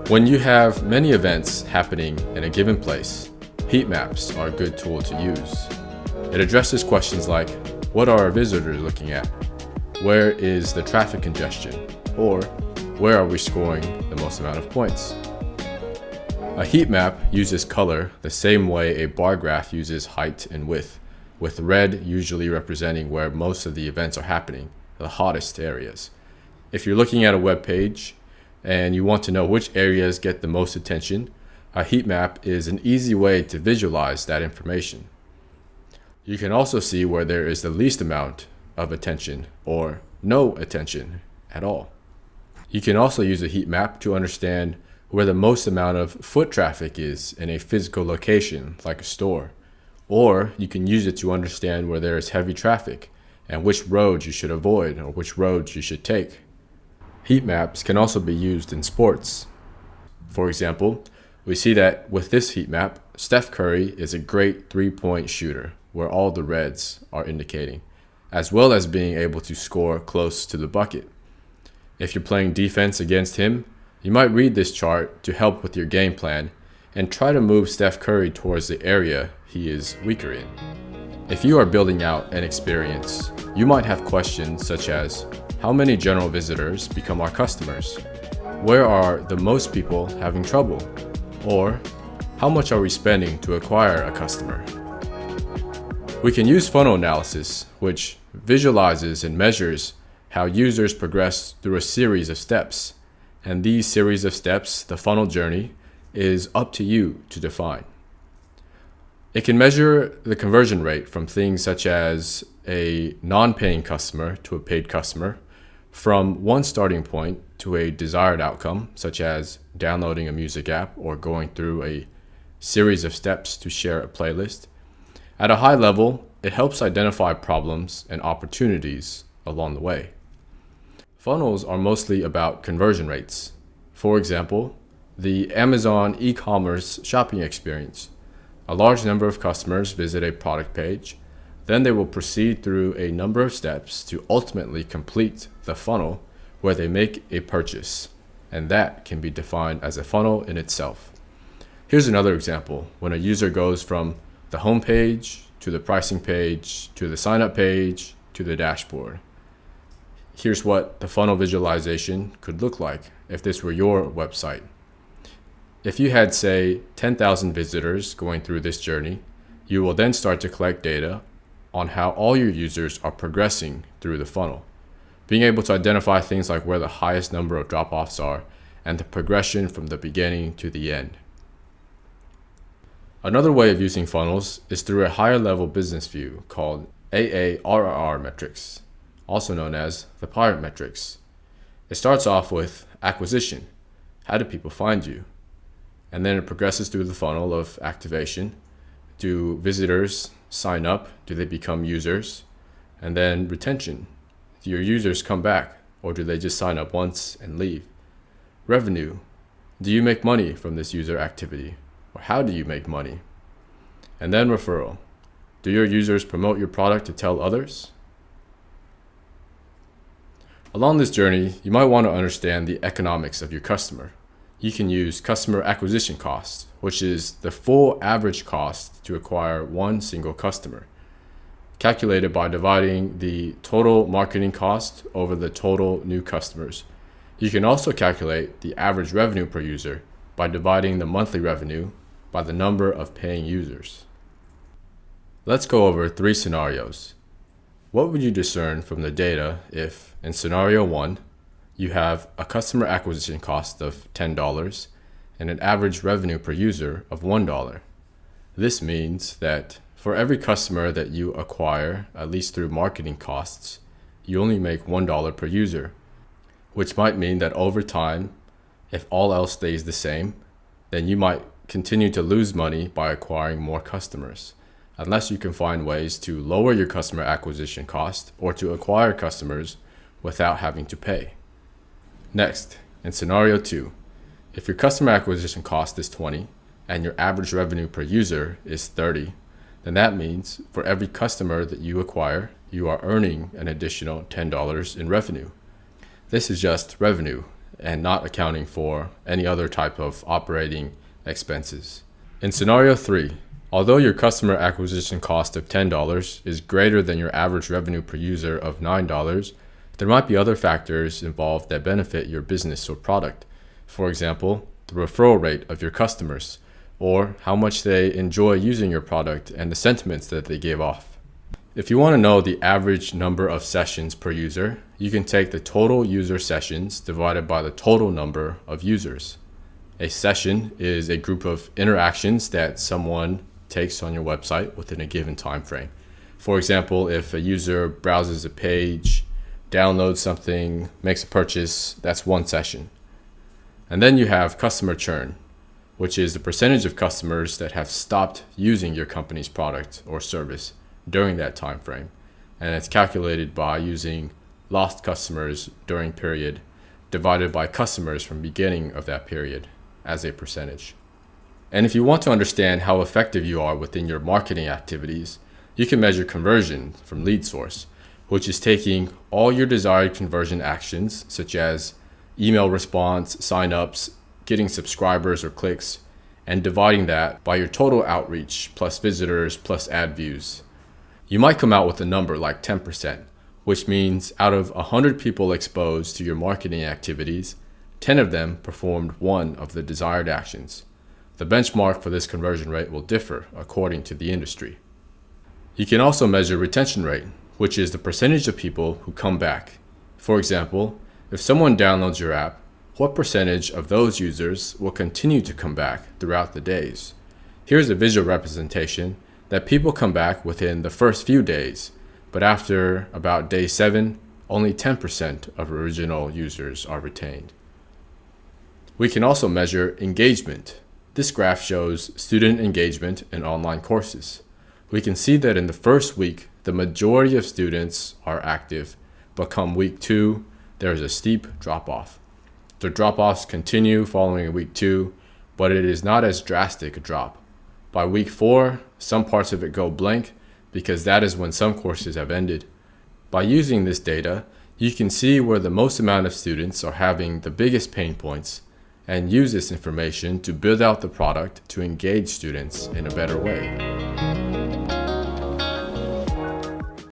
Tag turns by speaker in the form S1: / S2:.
S1: When you have many events happening in a given place, heat maps are a good tool to use. It addresses questions like, what are our visitors looking at? Where is the traffic congestion? Or, where are we scoring the most amount of points? A heat map uses color the same way a bar graph uses height and width, with red usually representing where most of the events are happening, the hottest areas. If you're looking at a web page and you want to know which areas get the most attention, a heat map is an easy way to visualize that information. You can also see where there is the least amount of attention or no attention at all. You can also use a heat map to understand where the most amount of foot traffic is in a physical location like a store. Or you can use it to understand where there is heavy traffic and which roads you should avoid or which roads you should take. Heat maps can also be used in sports. For example, we see that with this heat map, Steph Curry is a great three-point shooter where all the reds are indicating, as well as being able to score close to the bucket. If you're playing defense against him, you might read this chart to help with your game plan and try to move Steph Curry towards the area he is weaker in. If you are building out an experience, you might have questions such as, how many general visitors become our customers? Where are the most people having trouble? Or, how much are we spending to acquire a customer? We can use funnel analysis, which visualizes and measures how users progress through a series of steps. And these series of steps, the funnel journey, is up to you to define. It can measure the conversion rate from things such as a non-paying customer to a paid customer, from one starting point to a desired outcome, such as downloading a music app or going through a series of steps to share a playlist. At a high level, it helps identify problems and opportunities along the way. Funnels are mostly about conversion rates. For example, the Amazon e-commerce shopping experience. A large number of customers visit a product page. Then they will proceed through a number of steps to ultimately complete the funnel where they make a purchase, and that can be defined as a funnel in itself. Here's another example when a user goes from the home page to the pricing page to the sign up page to the dashboard. Here's what the funnel visualization could look like if this were your website. If you had, say, 10,000 visitors going through this journey, you will then start to collect data on how all your users are progressing through the funnel, being able to identify things like where the highest number of drop-offs are and the progression from the beginning to the end. Another way of using funnels is through a higher level business view called AARR metrics, also known as the pirate metrics. It starts off with acquisition. How do people find you? And then it progresses through the funnel of activation. Do visitors sign up? Do they become users? And then retention. Do your users come back, or do they just sign up once and leave? Revenue. Do you make money from this user activity? Or how do you make money? And then referral. Do your users promote your product to tell others? Along this journey, you might want to understand the economics of your customer. You can use customer acquisition cost, which is the full average cost to acquire one single customer, calculated by dividing the total marketing cost over the total new customers. You can also calculate the average revenue per user by dividing the monthly revenue by the number of paying users. Let's go over 3 scenarios. What would you discern from the data if, in scenario 1, you have a customer acquisition cost of $10 and an average revenue per user of $1? This means that for every customer that you acquire, at least through marketing costs, you only make $1 per user, which might mean that over time, if all else stays the same, then you might continue to lose money by acquiring more customers, unless you can find ways to lower your customer acquisition cost or to acquire customers without having to pay. Next, in scenario 2, if your customer acquisition cost is 20 and your average revenue per user is 30, then that means for every customer that you acquire, you are earning an additional $10 in revenue. This is just revenue, and not accounting for any other type of operating expenses. In scenario 3, although your customer acquisition cost of $10 is greater than your average revenue per user of $9, there might be other factors involved that benefit your business or product. For example, the referral rate of your customers, or how much they enjoy using your product and the sentiments that they give off. If you want to know the average number of sessions per user, you can take the total user sessions divided by the total number of users. A session is a group of interactions that someone takes on your website within a given time frame. For example, if a user browses a page, downloads something, makes a purchase, that's one session. And then you have customer churn, which is the percentage of customers that have stopped using your company's product or service during that time frame. And it's calculated by using lost customers during period divided by customers from beginning of that period as a percentage. And if you want to understand how effective you are within your marketing activities, you can measure conversion from lead source, which is taking all your desired conversion actions, such as email response, signups, getting subscribers or clicks, and dividing that by your total outreach plus visitors plus ad views. You might come out with a number like 10%, which means out of 100 people exposed to your marketing activities, 10 of them performed one of the desired actions. The benchmark for this conversion rate will differ according to the industry. You can also measure retention rate, which is the percentage of people who come back. For example, if someone downloads your app, what percentage of those users will continue to come back throughout the days? Here's a visual representation that people come back within the first few days, but after about day 7, only 10% of original users are retained. We can also measure engagement. This graph shows student engagement in online courses. We can see that in the first week, the majority of students are active, but come week 2, there is a steep drop-off. The drop-offs continue following week 2, but it is not as drastic a drop. By week 4, some parts of it go blank because that is when some courses have ended. By using this data, you can see where the most amount of students are having the biggest pain points and use this information to build out the product to engage students in a better way.